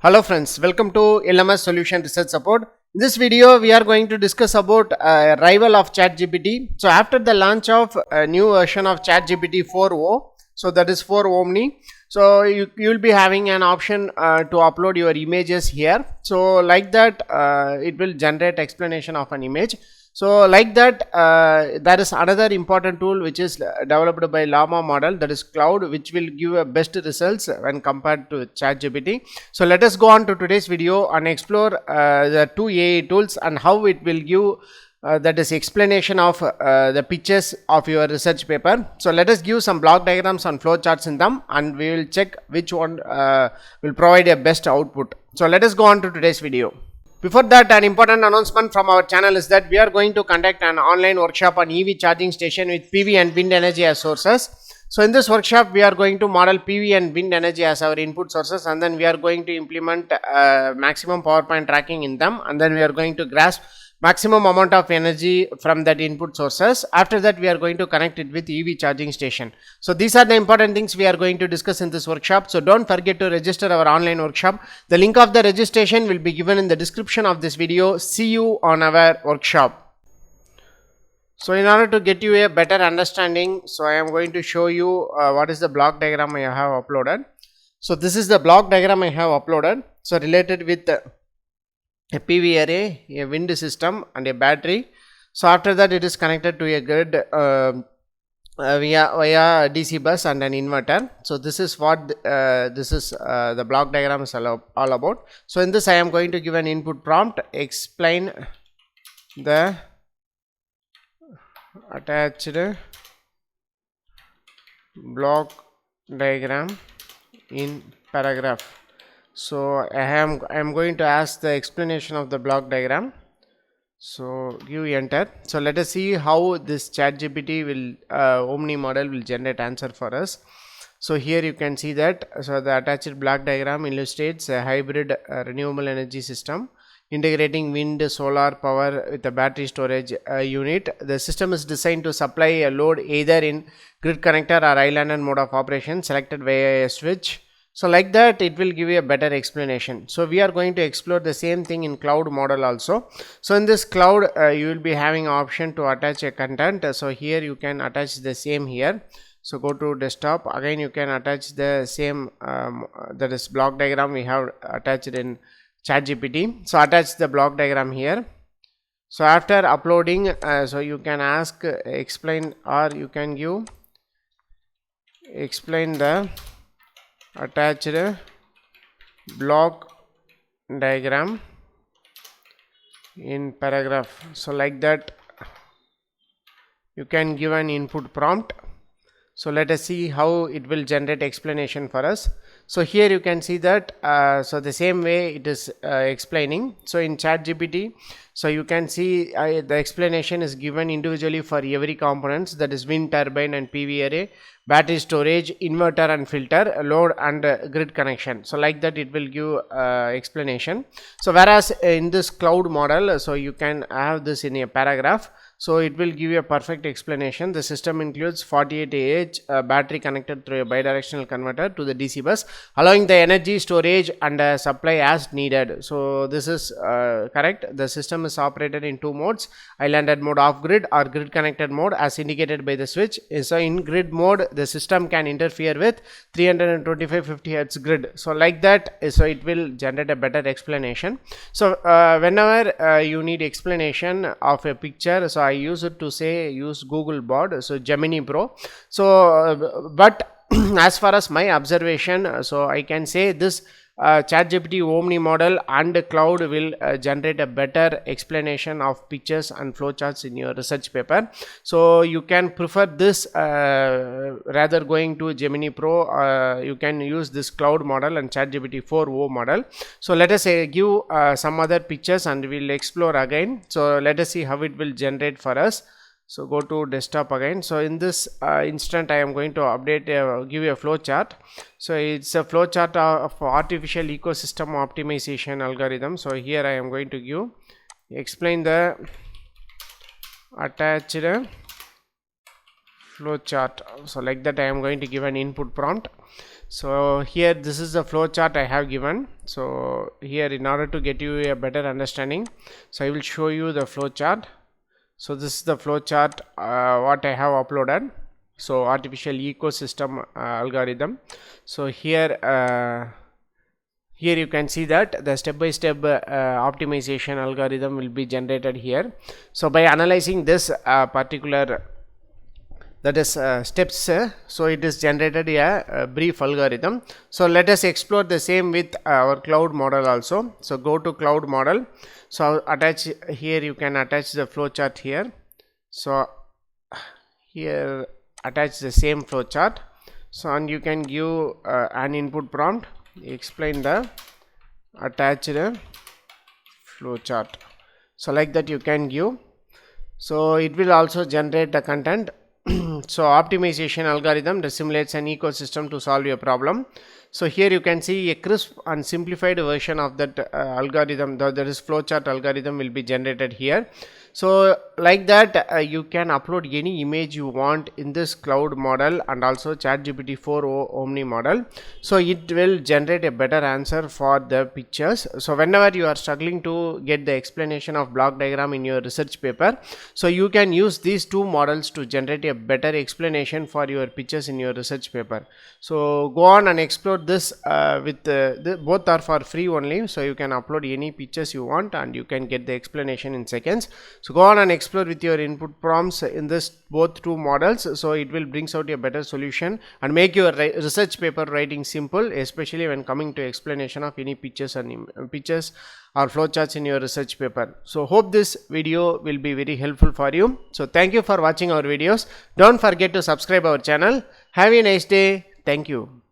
Hello friends, welcome to LMS Solution Research Support. In this video, we are going to discuss about rival of ChatGPT. So after the launch of a new version of Chatgpt-4o, so that is for Omni, so you will be having an option to upload your images here. So like that, it will generate explanation of an image. So like that, there is another important tool which is developed by Llama model, that is Cloud, which will give a best results when compared to ChatGPT. So let us go on to today's video and explore the two AI tools and how it will give that is explanation of the pictures of your research paper. So let us give some block diagrams and flow charts in them, and we will check which one will provide a best output. So let us go on to today's video. Before that, an important announcement from our channel is that we are going to conduct an online workshop on EV charging station with PV and wind energy as sources. So in this workshop, we are going to model PV and wind energy as our input sources, and then we are going to implement maximum power point tracking in them, and then we are going to grasp maximum amount of energy from that input sources. After that, we are going to connect it with EV charging station. So these are the important things we are going to discuss in this workshop. So don't forget to register our online workshop. The link of the registration will be given in the description of this video. See you on our workshop. So in order to get you a better understanding, so I am going to show you what is the block diagram I have uploaded. So this is the block diagram I have uploaded. So related with a PV array, a wind system and a battery. So after that, it is connected to a grid via DC bus and an inverter. So this is what the block diagram is all about. So in this, I am going to give an input prompt, explain the attached block diagram in paragraph. So I am going to ask the explanation of the block diagram. So give enter. So let us see how this ChatGPT will Omni model will generate answer for us. So here you can see that so the attached block diagram illustrates a hybrid renewable energy system integrating wind solar power with a battery storage unit. The system is designed to supply a load either in grid connector or island mode of operation selected via a switch. So like that, it will give you a better explanation. So we are going to explore the same thing in Cloud model also. So in this Cloud, you will be having option to attach a content. So here you can attach the same here. So go to desktop. Again, you can attach the same that is block diagram we have attached in ChatGPT. So attach the block diagram here. So after uploading, so you can ask explain, or you can give explain the attached block diagram in paragraph. So like that, you can give an input prompt. So let us see how it will generate explanation for us. So here you can see that so the same way it is explaining. So in ChatGPT, so you can see the explanation is given individually for every components, that is wind turbine and PV array, battery storage, inverter and filter, load and grid connection. So like that, it will give explanation. So whereas in this Cloud model, so you can have this in a paragraph. So it will give you a perfect explanation. The system includes 48Ah battery connected through a bidirectional converter to the DC bus, allowing the energy storage and supply as needed. So this is correct. The system is operated in two modes: islanded mode, off grid, or grid connected mode as indicated by the switch. So in grid mode, the system can interfere with 325/50 Hz grid. So like that, so it will generate a better explanation. So whenever you need explanation of a picture, so I use it to say use Google Bard, so Gemini Pro. So but as far as my observation, so I can say this ChatGPT Omni model and Cloud will generate a better explanation of pictures and flowcharts in your research paper. So you can prefer this rather going to Gemini Pro. You can use this Cloud model and ChatGPT-4o model. So let us give some other pictures and we will explore again. So let us see how it will generate for us. So go to desktop again. So in this instant, I am going to update give you a flow chart. So it's a flow chart of artificial ecosystem optimization algorithm. So here I am going to give explain the attached flow chart. So like that, I am going to give an input prompt. So here this is the flow chart I have given. So here, in order to get you a better understanding, so I will show you the flow chart. So this is the flow chart what I have uploaded. So artificial ecosystem algorithm. So here here you can see that the step-by-step optimization algorithm will be generated here. So by analyzing this particular, that is steps, so it is generated a brief algorithm. So let us explore the same with our cloud model also. So go to cloud model. So attach here, you can attach the flow chart here. So here attach the same flow chart. So and you can give an input prompt, explain the attached flow chart. So like that you can give. So it will also generate the content. So optimization algorithm that simulates an ecosystem to solve your problem. So here you can see a crisp and simplified version of that algorithm, that is flowchart algorithm, will be generated here. So like that you can upload any image you want in this cloud model and also Chatgpt-4o Omni model. So it will generate a better answer for the pictures. So whenever you are struggling to get the explanation of block diagram in your research paper, so you can use these two models to generate a better explanation for your pictures in your research paper. So go on and explore this with both are for free only. So you can upload any pictures you want and you can get the explanation in seconds. So go on and explore with your input prompts in this both two models. So it will brings out a better solution and make your research paper writing simple, especially when coming to explanation of any pictures and pictures or flowcharts in your research paper. So hope this video will be very helpful for you. So thank you for watching our videos. Don't forget to subscribe our channel. Have a nice day. Thank you.